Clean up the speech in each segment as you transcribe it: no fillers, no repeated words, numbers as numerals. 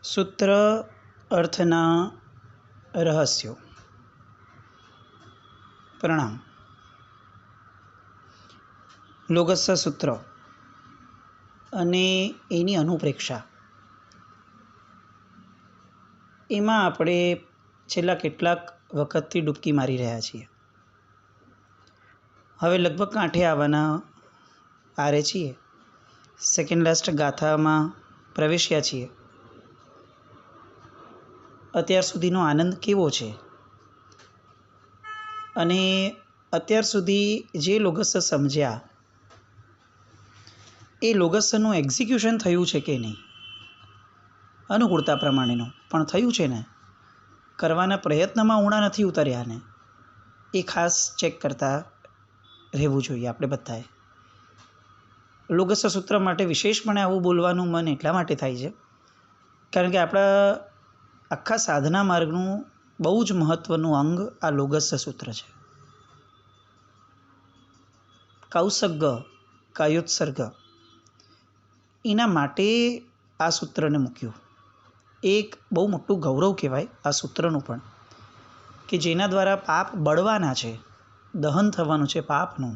સૂત્ર અર્થના રહસ્યો. પ્રણામ. લોગસ્સ સૂત્ર અને એની અનુપ્રેક્ષા, એમાં આપણે છેલ્લા કેટલાક વખતથી ડૂબકી મારી રહ્યા છીએ. હવે લગભગ કાંઠે આવવાના આરે છીએ. સેકન્ડ લાસ્ટ ગાથામાં પ્રવેશ્યા છીએ. અત્યાર સુધીનો આનંદ કેવો છે અને અત્યાર સુધી જે લોગસ સમજ્યા એ લોગસનું એક્ઝિક્યુશન થયું છે કે નહીં, અનુકૂળતા પ્રમાણેનું પણ થયું છે ને, કરવાના પ્રયત્નમાં ઊણા નથી ઉતર્યા ને, એ ખાસ ચેક કરતા રહેવું જોઈએ આપણે બધાએ. લોગસ સૂત્ર માટે વિશેષપણે આવું બોલવાનું મન એટલા માટે થાય છે કારણ કે આપણા આખા સાધના માર્ગનું બહુ જ મહત્ત્વનું અંગ આ લોગસ સૂત્ર છે. કૌસગ્ગ, કાયોત્સર્ગ, એના માટે આ સૂત્રને મૂક્યું. એક બહુ મોટું ગૌરવ કહેવાય આ સૂત્રનું પણ, કે જેના દ્વારા પાપ બળવાના છે, દહન થવાનું છે પાપનું.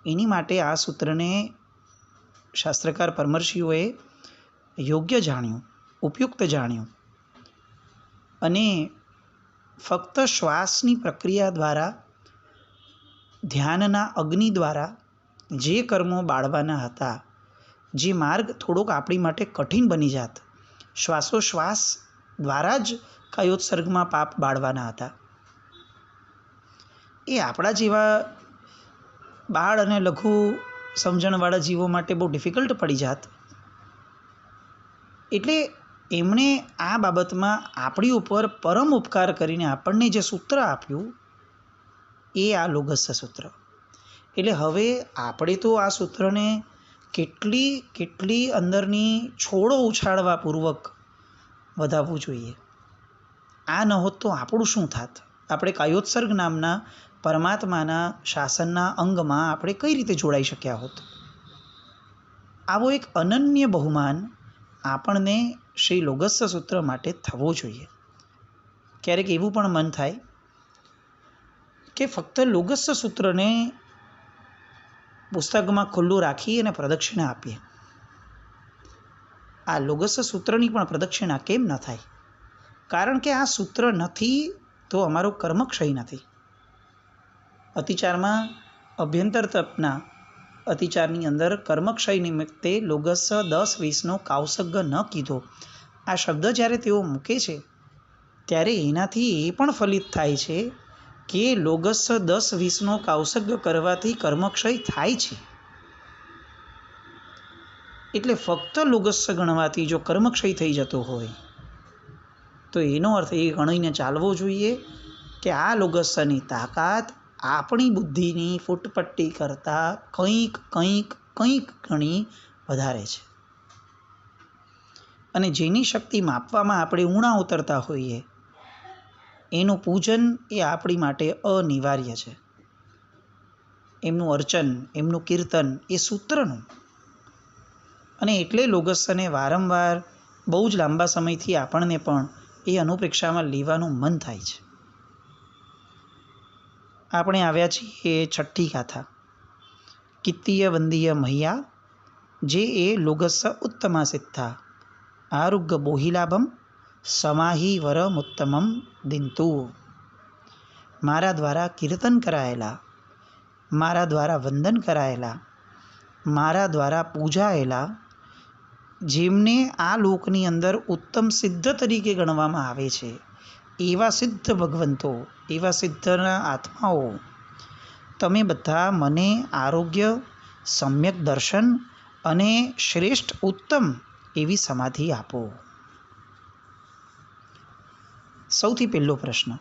એની માટે આ સૂત્રને શાસ્ત્રકાર પરમર્ષિઓએ યોગ્ય જાણ્યું, ઉપયુક્ત જાણ્યું અને ફક્ત શ્વાસની પ્રક્રિયા દ્વારા, ધ્યાનના અગ્નિ દ્વારા જે કર્મો બાળવાના હતા, જે માર્ગ થોડોક આપણી માટે કઠિન બની જાત, શ્વાસોશ્વાસ દ્વારા જ કાયોત્સર્ગમાં પાપ બાળવાના હતા, એ આપણા જેવા બાળ અને લઘુ સમજણવાળા જીવો માટે બહુ ડિફિકલ્ટ પડી જાત. એટલે એમણે આ બાબતમાં આપણી ઉપર પરમ ઉપકાર કરીને આપણને જે સૂત્ર આપ્યું એ આ લોગસ સૂત્ર. એટલે હવે આપણે તો આ સૂત્રને કેટલી અંદરની છોડો ઉછાળવા પૂર્વક વધાવવું જોઈએ. આ ન હોત તો આપણું શું થાત? આપણે કાયોત્સર્ગ નામના પરમાત્માના શાસનના અંગમાં આપણે કઈ રીતે જોડાઈ શક્યા હોત? આવો એક અનન્ય બહુમાન આપણને શ્રી લોગસ સૂત્ર માટે થવો જોઈએ. ક્યારેક એવું પણ મન થાય કે ફક્ત લોગસ સૂત્રને પુસ્તકમાં ખુલ્લું રાખી અને પ્રદક્ષિણા આપીએ. આ લોગસ સૂત્રની પણ પ્રદક્ષિણા કેમ ન થાય? કારણ કે આ સૂત્ર નથી તો અમારો કર્મક્ષય નથી. અતિચારમાં અભ્યંતર તપના અતિચારની અંદર કર્મક્ષય નિમિત્તે લોગસ 10-20નો કાવસગ્ગ ન કીધો. આ શબ્દ જ્યારે તેઓ મૂકે છે ત્યારે એનાથી એ પણ ફલિત થાય છે કે લોગસ 10-20નો કાવસગ્ગ કરવાથી કર્મક્ષય થાય છે. એટલે ફક્ત લોગસ ગણવાથી જો કર્મક્ષય થઈ જતો હોય તો એનો અર્થ એ ગણીને ચાલવો જોઈએ કે આ લોગસની તાકાત આપણી બુદ્ધિની ફૂટપટ્ટી કરતાં કંઈક ઘણી વધારે છે. અને જેની શક્તિ માપવામાં આપણે ઊણા ઉતરતા હોઈએ એનું પૂજન એ આપણી માટે અનિવાર્ય છે. એમનું અર્ચન, એમનું કીર્તન એ સૂત્રનું. અને એટલે લોગસને વારંવાર બહુ જ લાંબા સમયથી આપણને પણ એ અનુપ્રેક્ષામાં લેવાનું મન થાય છે. આપણે આવ્યા છીએ છઠ્ઠી ગાથા, કિત્તીય વંદીય મહ્યા જે એ લોગસ ઉત્તમા સિદ્ધા આરુગ્ગ બોહિલાભમ સમાહી વરમુત્તમમ દિંતુ. મારા દ્વારા કીર્તન કરાયેલા, મારા દ્વારા વંદન કરાયેલા, મારા દ્વારા પૂજાયેલા, જેમને આ લોકની અંદર ઉત્તમ સિદ્ધ તરીકે ગણવામાં આવે છે, એવા સિદ્ધ ભગવંતો, એવા સિદ્ધના આત્માઓ, તમે બધા મને આરોગ્ય, સમ્યક દર્શન અને શ્રેષ્ઠ ઉત્તમ એવી સમાધિ આપો. સૌથી પહેલો પ્રશ્ન,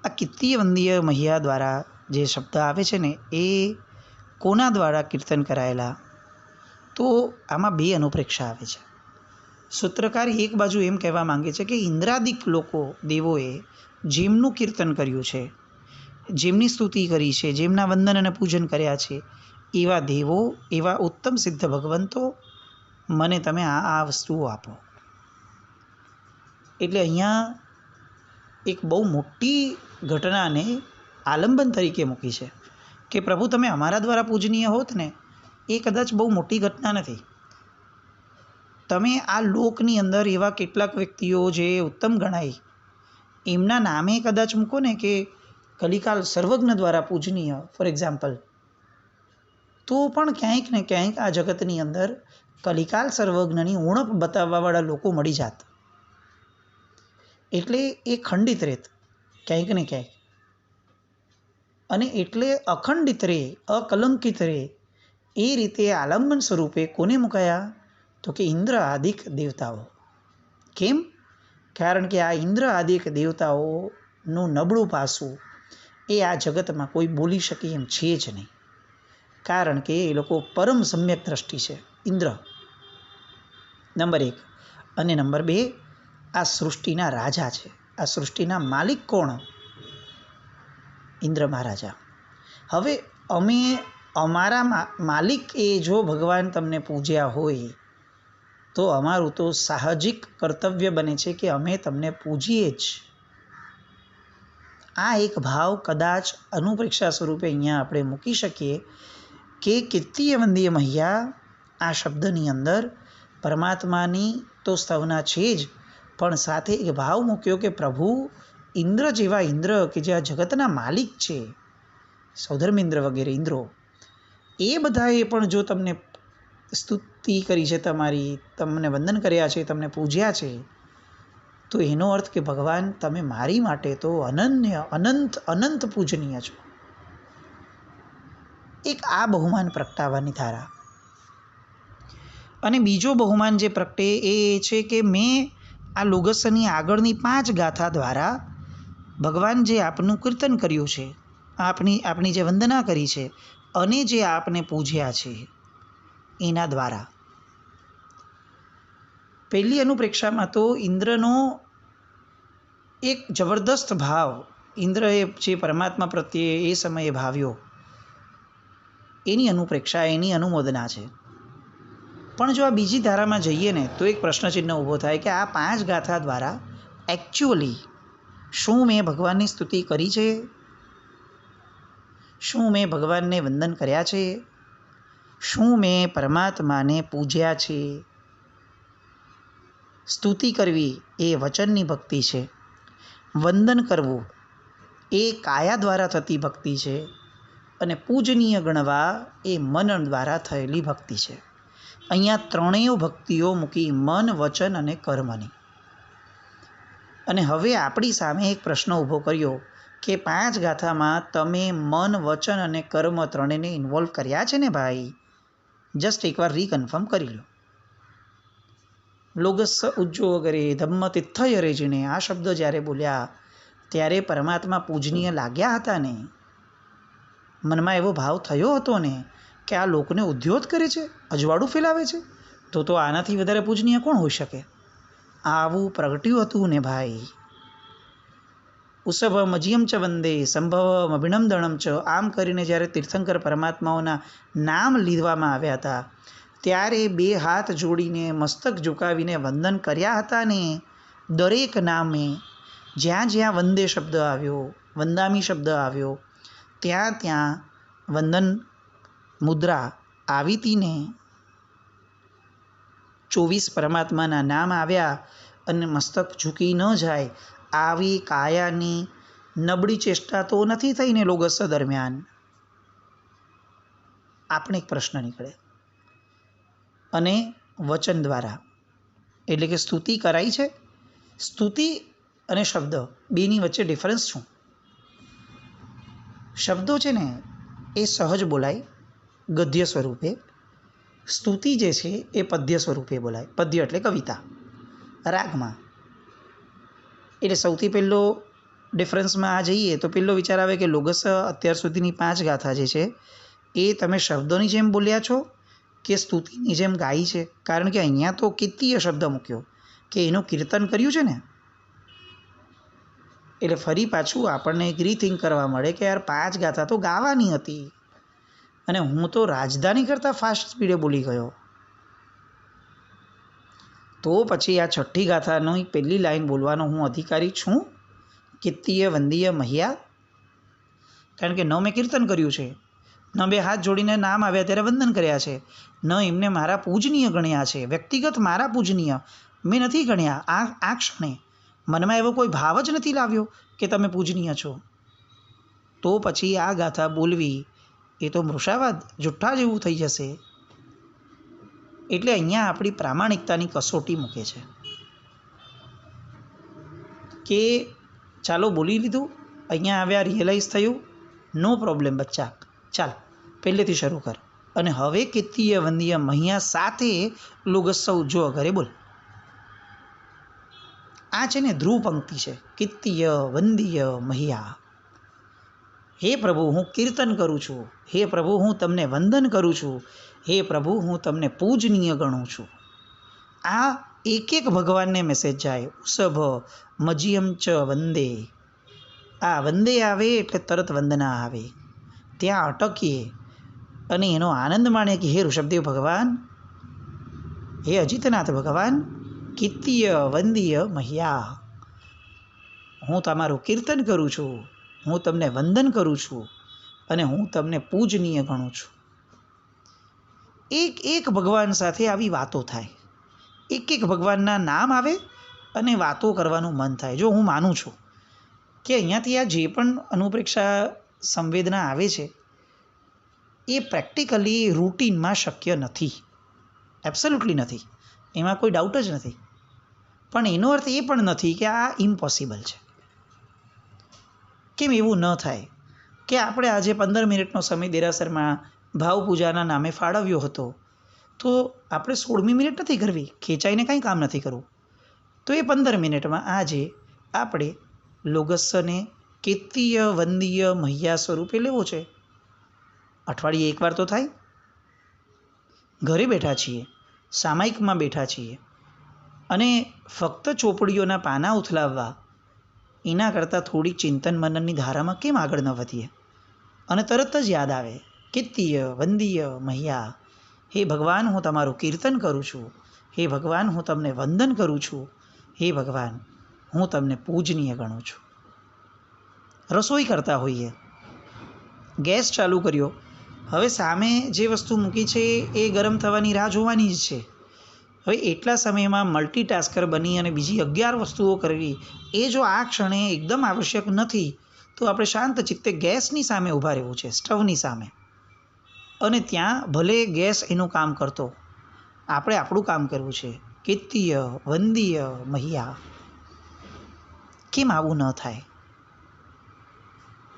આ કિત્તીય વંદીય મહ્યા દ્વારા જે શબ્દ આવે છે ને એ કોના દ્વારા કીર્તન કરાયેલા? તો આમાં બે અનુપ્રેક્ષા આવે છે. સૂત્રકાર એક બાજુ એમ કહેવા માંગે છે કે ઇન્દ્રાદિક લોકો, દેવોએ જેમનું કીર્તન કર્યું છે, જેમની સ્તુતિ કરી છે, જેમના વંદન અને પૂજન કર્યા છે, એવા દેવો, એવા ઉત્તમ સિદ્ધ ભગવંતો, મને તમે આ વસ્તુઓ આપો. એટલે અહીંયા એક બહુ મોટી ઘટનાને આલંબન તરીકે મૂકી છે કે પ્રભુ તમે અમારા દ્વારા પૂજનીય હોત ને એ કદાચ બહુ મોટી ઘટના નથી. તમે આ લોકની અંદર એવા કેટલાક વ્યક્તિઓ જે ઉત્તમ ગણાય એમના નામે કદાચ મૂકો ને કે કલિકાલ સર્વજ્ઞ દ્વારા પૂજનીય ફોર એક્ઝામ્પલ, તો પણ ક્યાંક ને ક્યાંક આ જગતની અંદર કલિકાલ સર્વજ્ઞની ઉણપ બતાવવાવાળા લોકો મળી જાત. એટલે એ ખંડિત રહેત ક્યાંક ને ક્યાંક. અને એટલે અખંડિત રહે, અકલંકિત રહે એ રીતે આલંબન સ્વરૂપે કોને મુકાયા? તો કે ઇન્દ્ર આદિક દેવતાઓ. કેમ? કારણ કે આ ઇન્દ્ર આદિક દેવતાઓનું નબળું પાસું એ આ જગતમાં કોઈ બોલી શકે એમ છે જ નહીં. કારણ કે એ લોકો પરમ સમ્યક દ્રષ્ટિ છે ઇન્દ્ર, નંબર 1. અને નંબર 2, આ સૃષ્ટિના રાજા છે. આ સૃષ્ટિના માલિક કોણ? ઇન્દ્ર મહારાજા. હવે અમે અમારા માલિક એ જો ભગવાન તમને પૂજ્યા હોય તો અમારું તો સાહજિક કર્તવ્ય બને છે કે અમે તમને પૂજીએ જ. આ એક ભાવ કદાચ અનુપ્રેક્ષા સ્વરૂપે અહીંયા આપણે મૂકી શકીએ કે કીર્તિય વંદીય મહ્યા આ શબ્દની અંદર પરમાત્માની તો સ્તવના છે જ, પણ સાથે એક ભાવ મૂક્યો કે પ્રભુ ઇન્દ્ર જેવા ઇન્દ્ર કે જે આ જગતના માલિક છે, સૌધર્મેન્દ્ર વગેરે ઇન્દ્રો, એ બધાએ પણ જો તમને સ્તુતિ કરી છે, તમારી તમને વંદન કર્યા છે, તમને પૂજ્યા છે, તો એનો અર્થ કે ભગવાન તમે મારી માટે તો અનન્ય અનંત અનંત પૂજનીય છો. એક આ બહુમાન પ્રગટાવવાની ધારા. અને બીજો બહુમાન જે પ્રગટે એ છે કે મેં આ લોગસની આગળની 5 ગાથા દ્વારા ભગવાન જે આપનું કીર્તન કર્યું છે, આપની જે વંદના કરી છે અને જે આપને પૂજ્યા છે એના દ્વારા. પહેલી અનુપ્રેક્ષામાં તો ઇન્દ્રનો એક જબરદસ્ત ભાવ ઇન્દ્રએ જે પરમાત્મા પ્રત્યે એ સમયે ભાવ્યો એની અનુપ્રેક્ષા, એની અનુમોદના છે. પણ જો આ બીજી ધારામાં જઈએ ને તો એક પ્રશ્નચિહ્ન ઊભો થાય કે આ 5 ગાથા દ્વારા એકચ્યુઅલી શું મેં ભગવાનની સ્તુતિ કરી છે? શું મેં ભગવાનને વંદન કર્યા છે? શું મેં પરમાત્માને પૂજ્યા છે? સ્તુતિ કરવી એ વચનની ભક્તિ છે, વંદન કરવું એ કાયા દ્વારા થતી ભક્તિ છે, અને પૂજનીય ગણવા એ મન દ્વારા થયેલી ભક્તિ છે. અહીંયા ત્રણેય ભક્તિઓ મૂકી, મન, વચન અને કર્મની. અને હવે આપણી સામે એક પ્રશ્ન ઊભો કર્યો કે 5 ગાથામાં તમે મન, વચન અને કર્મ ત્રણેયને ઇન્વોલ્વ કર્યા છે ને ભાઈ? જસ્ટ એકવાર રીકન્ફર્મ કરી લો. લોગસ ઉજ્જો વગેરે ધમ્મ તિથ્થય રેજીને આ શબ્દો જ્યારે બોલ્યા ત્યારે પરમાત્મા પૂજનીય લાગ્યા હતા ને? મનમાં એવો ભાવ થયો હતો ને કે આ લોકને ઉદ્યોત કરે છે, અજવાળું ફેલાવે છે, તો આનાથી વધારે પૂજનીય કોણ હોઈ શકે? આવું પ્રગટ્યું હતું ને ભાઈ. ઉષભમ અજિયમ ચ વંદે સંભવમ અભિનંદનમ ચ, આમ કરીને જ્યારે તીર્થંકર પરમાત્માઓના નામ લીધવામાં આવ્યા હતા ત્યારે 2 હાથ જોડીને મસ્તક ઝુકાવીને વંદન કર્યા હતા ને. દરેક નામે જ્યાં જ્યાં વંદે શબ્દ આવ્યો, વંદામી શબ્દ આવ્યો, ત્યાં ત્યાં વંદન મુદ્રા આવી હતી ને. 24 પરમાત્માના નામ આવ્યા અને મસ્તક ઝૂકી ન જાય આવી કાયાની નબળી ચેષ્ટા તો નથી થઈને લોગસ દરમિયાન. આપણે એક પ્રશ્ન નીકળે. અને વચન દ્વારા એટલે કે સ્તુતિ કરાઈ છે. સ્તુતિ અને શબ્દ બેની વચ્ચે ડિફરન્સ શું? શબ્દો છે ને એ સહજ બોલાય ગદ્ય સ્વરૂપે, સ્તુતિ જે છે એ પદ્ય સ્વરૂપે બોલાય. પદ્ય એટલે કવિતા રાગમાં. એટલે સૌથી પહેલો ડિફરન્સમાં આ જઈએ તો પહેલો વિચાર આવે કે લોગસ અત્યાર સુધીની 5 ગાથા જે છે એ તમે શબ્દોની જેમ બોલ્યા છો કે સ્તુતિની જેમ ગાઈ છે? કારણ કે અહીંયા તો કીર્તિય શબ્દ મૂક્યો કે એનું કીર્તન કર્યું છે ને. એટલે ફરી પાછું આપણને એક રીથિંક કરવા મળે કે યાર 5 ગાથા તો ગાવાની હતી અને હું તો રાજધાની કરતાં ફાસ્ટ સ્પીડે બોલી ગયો. તો પછી આ છઠ્ઠી ગાથાની પહેલી લાઈન બોલવાનો હું અધિકારી છું, કીર્તિય વંદીય મહ્યા. કારણ કે ન મેં કીર્તન કર્યું છે, ન બે હાથ જોડીને નામ આવ્યા ત્યારે વંદન કર્યા છે, ન એમને મારા પૂજનીય ગણ્યા છે, વ્યક્તિગત મારા પૂજનીય મેં નથી ગણ્યા. આ ક્ષણે મનમાં એવો કોઈ ભાવ જ નથી લાવ્યો કે તમે પૂજનીય છો. તો પછી આ ગાથા બોલવી એ તો મૃષાવાદ, જુઠ્ઠા જેવું થઈ જશે. એટલે અહીંયા આપણી પ્રામાણિકતાની કસોટી મૂકે છે કે ચાલો બોલી લીધું, અહીંયા આવ્યા, રિયલાઇઝ થયું, નો પ્રોબ્લેમ બચ્ચા, ચાલ પહેલેથી શરૂ કર. અને હવે કીર્તિય વંદીય મહ્યા સાથે લોગસ્સવ જો ઘરે બોલ. આ છે ને ધ્રુવ પંક્તિ છે, કીર્તિય વંદીય મહ્યા. હે પ્રભુ હું કીર્તન કરું છું, હે પ્રભુ હું તમને વંદન કરું છું, હે પ્રભુ હું તમને પૂજનીય ગણું છું. આ એક એક ભગવાનને મેસેજ જાય. ઉષભ મજીયમ ચ વંદે, આ વંદે આવે એટલે તરત વંદના આવે. ત્યાં અટકીએ અને એનો આનંદ માણીએ કે હે ઋષભદેવ ભગવાન, હે અજિતનાથ ભગવાન, કીર્તિય વંદીય મહ્યા, હું તમારું કીર્તન કરું છું, હું તમને વંદન કરું છું અને હું તમને પૂજનીય ગણું છું. એક એક ભગવાન સાથે આવી વાતો થાય, એક એક ભગવાનના નામ આવે અને વાતો કરવાનું મન થાય. જો હું માનું છું કે અહીંયાથી આ જે પણ અનુપ્રેક્ષા સંવેદના આવે છે એ પ્રેક્ટિકલી રૂટીનમાં શક્ય નથી, એબ્સોલ્યુટલી નથી, એમાં કોઈ ડાઉટ જ નથી. પણ એનો અર્થ એ પણ નથી કે આ ઇમ્પોસિબલ છે. કેમ એવું ન થાય કે આપણે આજે 15 મિનિટનો સમય દેરાસરમાં ભાવપૂજાના નામે ફાળવ્યો હતો, તો આપણે 16મી મિનિટ નથી કરવી, ખેંચાઈને કાંઈ કામ નથી કરવું. તો એ 15 મિનિટમાં આજે આપણે લોગસ્સને કીર્તિય વંદીય મહ્યા સ્વરૂપે લેવો છે. અઠવાડિયે એકવાર તો થાય. ઘરે બેઠા છીએ, સામાયિકમાં બેઠા છીએ અને ફક્ત ચોપડીઓના પાના ઉથલાવવા એના કરતાં થોડીક ચિંતન મનનની ધારામાં કેમ આગળ ન વધીએ? અને તરત જ યાદ આવે કીર્તિય વંદીય મહ્યા, હે ભગવાન હું તમારું કીર્તન કરું છું, હે ભગવાન હું તમને વંદન કરું છું, હે ભગવાન હું તમને પૂજનીય ગણું છું. રસોઈ કરતા હોઈએ, ગેસ ચાલુ કર્યો, હવે સામે જે વસ્તુ મૂકી છે એ ગરમ થવાની રાહ જોવાની જ છે. હવે એટલા સમયમાં મલ્ટીટાસ્કર બની અને બીજી 11 વસ્તુઓ કરવી એ જો આ ક્ષણે એકદમ આવશ્યક નથી, તો આપણે શાંત ચિત્તે ગેસની સામે ઊભા રહેવું છે, સ્ટવની સામે. અને ત્યાં ભલે ગેસ એનું કામ કરતો, આપણે આપણું કામ કરવું છે. કીર્તિય વંદીય મહ્યા. કેમ આવું ન થાય?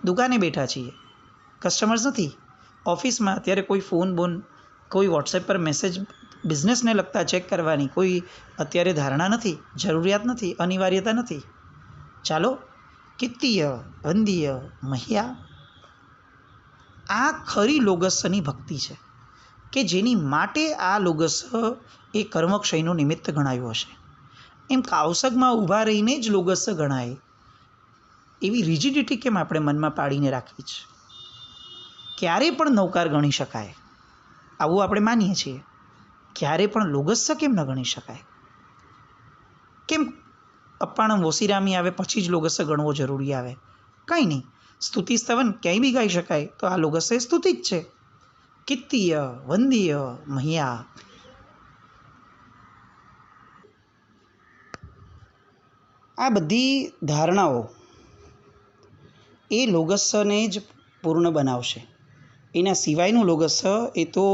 દુકાને બેઠા છીએ, કસ્ટમર્સ નથી, ઓફિસમાં અત્યારે કોઈ ફોન બોન, કોઈ વોટ્સએપ પર મેસેજ બિઝનેસને લગતા ચેક કરવાની કોઈ અત્યારે ધારણા નથી, જરૂરિયાત નથી, અનિવાર્યતા નથી. ચાલો કીર્તિય વંદીય મહ્યા. આ ખરી લોગસ્સની ભક્તિ છે કે જેની માટે આ લોગસ્સ એ કર્મક્ષયનું નિમિત્ત ગણાયું હશે. એમ કાવસગમાં ઊભા રહીને જ લોગસ્સ ગણાય, એવી રિજિડિટી કેમ આપણે મનમાં પાડીને રાખવી છે? ક્યારે પણ નૌકાર ગણી શકાય આવું આપણે માનીએ છીએ, ક્યારે પણ લોગસ્સ કેમ ન ગણી શકાય? કેમ અપ્પાણમ વોસીરામી આવે પછી જ લોગસ્સ ગણવો જરૂરી આવે? કંઈ નહીં, સ્તુતિ સ્તવન ક્યાંય બી ગાઈ શકાય, તો આ લોગસ્સ એ સ્તુતિ જ છે. કીર્તિય વંદીય મહ્યા. આ બધી ધારણાઓ એ લોગસ્સને જ પૂર્ણ બનાવશે. એના સિવાયનું લોગસ્સ એ તો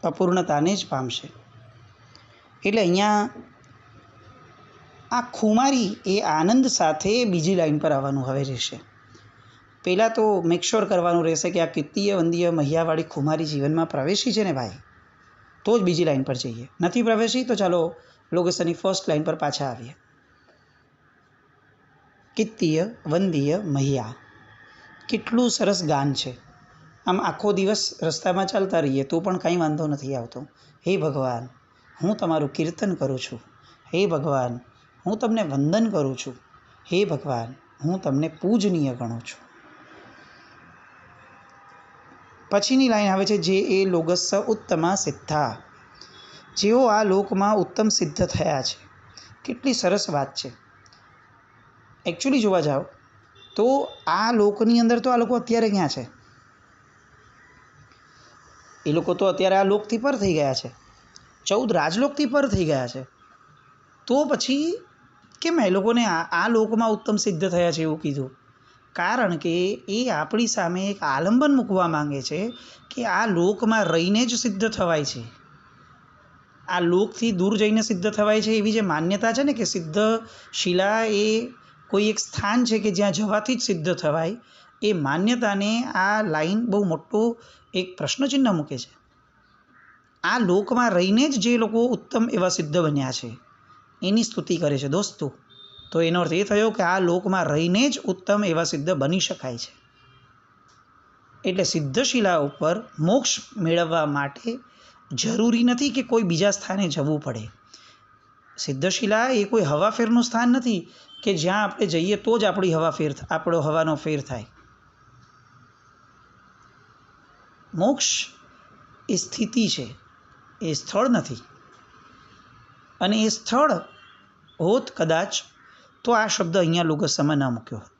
અપૂર્ણતાને જ પામશે. એટલે અહીંયા આ ખુમારી એ આનંદ સાથે બીજી લાઈન પર આવવાનું હવે રહેશે. પહેલાં તો મેકશ્યોર કરવાનું રહેશે કે આ કીર્તિય વંદીય મહ્યાવાળી ખુમારી જીવનમાં પ્રવેશી છે ને ભાઈ, તો જ બીજી લાઈન પર જઈએ. નથી પ્રવેશી તો ચાલો લોગસ્સની ફર્સ્ટ લાઈન પર પાછા આવીએ. કીર્તિય વંદીય મહ્યા. કેટલું સરસ ગાન છે. આમ આખો દિવસ રસ્તામાં ચાલતા રહીએ તો પણ કાંઈ વાંધો નથી આવતો. હે ભગવાન હું તમારું કીર્તન કરું છું, હે ભગવાન હું તમને વંદન કરું છું, હે ભગવાન હું તમને પૂજનીય ગણું છું. પછીની લાઈન આવે છે જે એ લોગસ્સ ઉત્તમા સિદ્ધા. જેઓ આ લોકમાં ઉત્તમ સિદ્ધ થયા છે. કેટલી સરસ વાત છે. એકચ્યુઅલી જોવા જાઓ તો આ લોકની અંદર તો આ લોકો અત્યારે ક્યાં છે? એ લોકો તો અત્યારે આ લોકથી પર થઈ ગયા છે, 14 રાજલોકથી પર થઈ ગયા છે. તો પછી કેમ એ લોકોને આ લોકમાં ઉત્તમ સિદ્ધ થયા છે એવું કીધું? કારણ કે એ આપણી સામે એક આલંબન મૂકવા માંગે છે કે આ લોકમાં રહીને જ સિદ્ધ થવાય છે. આ લોકથી દૂર જઈને સિદ્ધ થવાય છે એવી જે માન્યતા છે ને કે સિદ્ધ શિલા એ કોઈ એક સ્થાન છે કે જ્યાં જવાથી જ સિદ્ધ થવાય, એ માન્યતાને આ લાઈન બહુ મોટો એક પ્રશ્નચિહ્ન મૂકે છે. આ લોકમાં રહીને જ જે લોકો ઉત્તમ એવા સિદ્ધ બન્યા છે એની સ્તુતિ કરે છે દોસ્તો. તો એનો અર્થ એ થયો કે આ લોકમાં રહીને જ ઉત્તમ એવા સિદ્ધ બની શકાય છે. એટલે સિદ્ધશિલા ઉપર મોક્ષ મેળવવા માટે જરૂરી નથી કે કોઈ બીજા સ્થાને જવું પડે. સિદ્ધશિલા એ કોઈ હવાફેરનું સ્થાન નથી કે જ્યાં આપણે જઈએ તો જ આપણો હવાનો ફેર થાય. મોક્ષ એ સ્થિતિ છે, એ સ્થળ નથી. અને એ સ્થળ હોત કદાચ તો આ શબ્દ અહીંયા લોગસમાં ન મૂક્યો હોત.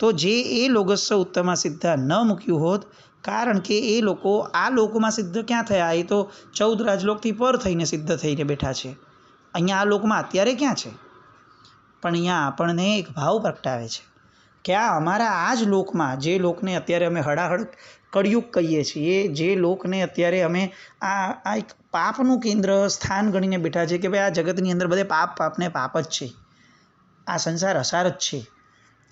તો જે એ લોગસ ઉત્તમા સિદ્ધા ન મૂક્યું હોત, કારણ કે એ લોકો આ લોકમાં સિદ્ધ ક્યાં થયા? એ તો 14 રાજલોકથી પર થઈને સિદ્ધ થઈને બેઠા છે. અહીંયા આ લોકમાં અત્યારે ક્યાં છે? પણ અહીંયા આપણને એક ભાવ પ્રગટાવે છે કે આ અમારા આ જ લોકમાં, જે લોકને અત્યારે અમે હળાહળ કળિયુગ કહીએ છીએ, જે લોકને અત્યારે અમે આ એક પાપનું કેન્દ્ર સ્થાન ગણીને બેઠા છે કે ભાઈ આ જગતની અંદર બધે પાપને પાપ જ છે, આ સંસાર અસાર જ છે.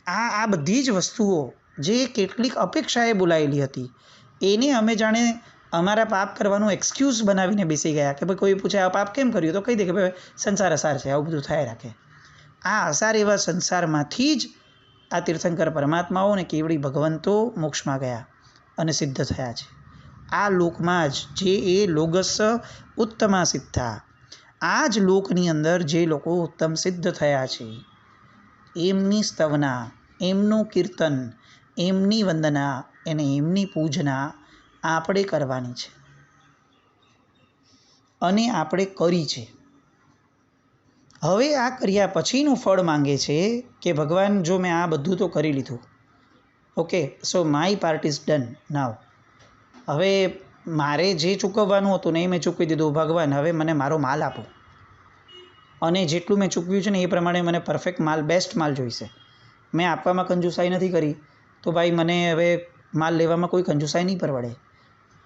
આ બધી જ વસ્તુઓ જે કેટલીક અપેક્ષાએ બોલાયેલી હતી એને અમે જાણે અમારા પાપ કરવાનું એક્સક્યુઝ બનાવીને બેસી ગયા કે ભાઈ કોઈ પૂછે આ પાપ કેમ કર્યું તો કહી દે કે ભાઈ સંસાર અસાર છે, આવું બધું થાય રાખે. આ અસાર એવા સંસારમાંથી જ આ તીર્થંકર પરમાત્માઓ અને કેવડી ભગવંતો મોક્ષમાં ગયા અને સિદ્ધ થયા છે. આ લોકમાં જ જે એ લોગસ ઉત્તમા સિદ્ધા, આ જ લોકની અંદર જે લોકો ઉત્તમ સિદ્ધ થયા છે એમની સ્તવના, એમનું કીર્તન, એમની વંદના અને એમની પૂજના આપણે કરવાની છે અને આપણે કરી છે. હવે આ કર્યા પછીનું ફળ માંગે છે કે ભગવાન જો મેં આ બધું તો કરી લીધું, okay, so my part is done now. હવે મારે જે ચૂકવવાનું હતું ને એ મેં ચૂકવી દીધું. ભગવાન હવે મને મારો માલ આપો, અને જેટલું મેં ચૂકવ્યું છે ને એ પ્રમાણે મને પરફેક્ટ માલ, બેસ્ટ માલ જોઈશે. મેં આપવામાં કંજુસાઈ નથી કરી તો ભાઈ મને હવે માલ લેવામાં કોઈ કંજુસાઈ નહીં પરવડે.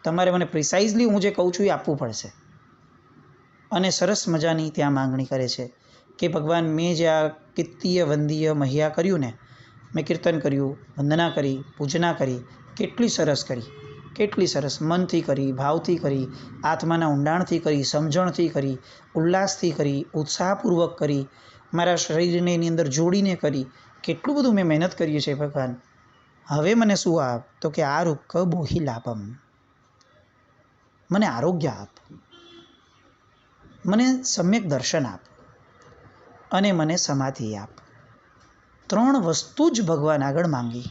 તમારે મને પ્રિસાઇઝલી હું જે કહું છું એ આપવું પડશે. અને સરસ મજાની ત્યાં માંગણી કરે છે કે ભગવાન મેં જે આ કિત્તીય વંદીય મહ્યા કર્યું ને, મેં કીર્તન કર્યું, વંદના કરી, પૂજના કરી, કેટલી સરસ કરી, કેટલી સરસ મનથી કરી, ભાવથી કરી, આત્માના ઊંડાણથી કરી, સમજણથી કરી, ઉલ્લાસથી કરી, ઉત્સાહપૂર્વક કરી, મારા શરીરને એની અંદર જોડીને કરી, કેટલું બધું મેં મહેનત કરી છે ભગવાન. હવે મને શું આપ? તો કે આરોગ્ય બોહી લાભમ, મને આરોગ્ય આપ, મને સમ્યક દર્શન આપ અને મને સમાધિ આપ. 3 વસ્તુ જ ભગવાન આગળ માંગી.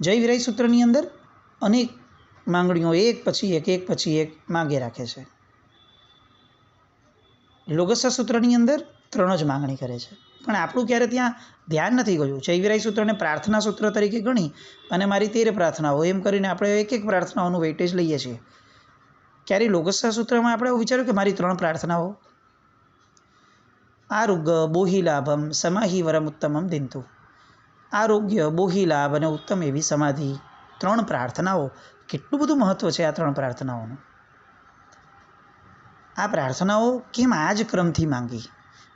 જય વિરાય સૂત્રની અંદર અનેક માંગણીઓ એક પછી એક માંગે રાખે છે. લોગસા સૂત્રની અંદર 3 જ માંગણી કરે છે. પણ આપણું ક્યારે ત્યાં ધ્યાન નથી ગયું. જય વિરાય સૂત્રને પ્રાર્થના સૂત્ર તરીકે ગણી અને મારી 13 પ્રાર્થનાઓ એમ કરીને આપણે એક પ્રાર્થનાઓનું વેઇટેજ લઈએ છીએ. ક્યારે લોગસા સૂત્રમાં આપણે એવું વિચાર્યું કે મારી 3 પ્રાર્થનાઓ? આરોગ્ય બોહી લાભમ સમાહિ વરમ ઉત્તમમ દિંતુ. આરોગ્ય, બોહી લાભ અને ઉત્તમ એવી સમાધિ, 3 પ્રાર્થનાઓ. કેટલું બધું મહત્ત્વ છે આ 3 પ્રાર્થનાઓનું. આ પ્રાર્થનાઓ કેમ આ જ ક્રમથી માંગી?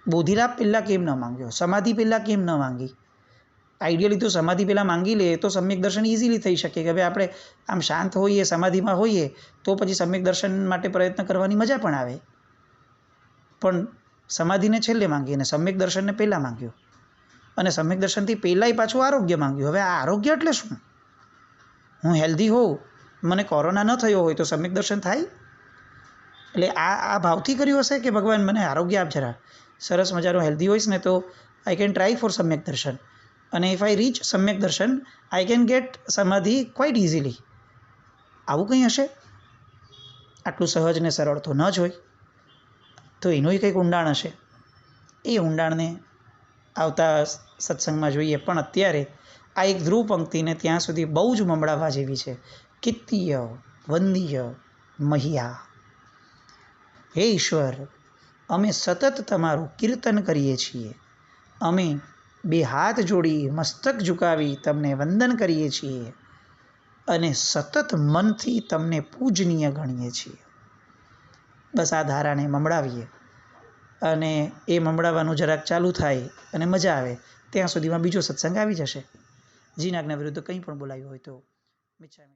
બોધિલાભ પહેલાં કેમ ન માંગ્યો? સમાધિ પહેલાં કેમ ન માંગી? આઈડિયલી તો સમાધિ પહેલાં માંગી લે તો સમ્યક દર્શન ઇઝીલી થઈ શકે કે ભાઈ આપણે આમ શાંત હોઈએ, સમાધિમાં હોઈએ તો પછી સમ્યક દર્શન માટે પ્રયત્ન કરવાની મજા પણ આવે. પણ સમાધિને છેલ્લે માંગી અને સમ્યક દર્શનને પહેલાં માંગ્યું, અને સમ્યક દર્શનથી પહેલાંય પાછું આરોગ્ય માંગ્યું. હવે આ આરોગ્ય એટલે શું? હું હેલ્ધી હોઉં, મને કોરોના ન થયો હોય તો સમ્યક દર્શન થાય? એટલે આ ભાવથી કર્યું હશે કે ભગવાન મને આરોગ્ય આપ જરા, સરસ મજાનું હેલ્ધી હોઈશ ને તો આઈ કેન ટ્રાય ફોર સમ્યક દર્શન, અને ઇફ આઈ રીચ સમ્યક દર્શન આઈ કેન ગેટ સમાધિ ક્વાઇટ ઇઝીલી. આવું કંઈ હશે? આટલું સહજ ને સરળ તો ન જ હોય, તો એનું કંઈક ઊંડાણ હશે. એ ઊંડાણને આવતા સત્સંગમાં જોઈએ. પણ અત્યારે આ એક ધ્રુવ પંક્તિને ત્યાં સુધી બહુ જ મમડાવા જેવી છે. કિત્તીય વંદીય મહિયા, હે ઈશ્વર, અમે સતત તમારું કીર્તન કરીએ છીએ. અમે 2 હાથ જોડી મસ્તક ઝુકાવી તમને વંદન કરીએ છીએ અને સતત મનથી તમને પૂજનીય ગણીએ છીએ. બસ આ ધારાને મમડાવીએ અને એ મમડાવવાનું જરાક ચાલુ થાય અને મજા આવે ત્યાં સુધીમાં બીજો સત્સંગ આવી જશે. જીનાજ્ઞા વિરુદ્ધ કંઈ પણ બોલાયું હોય તો મિચ્છામી.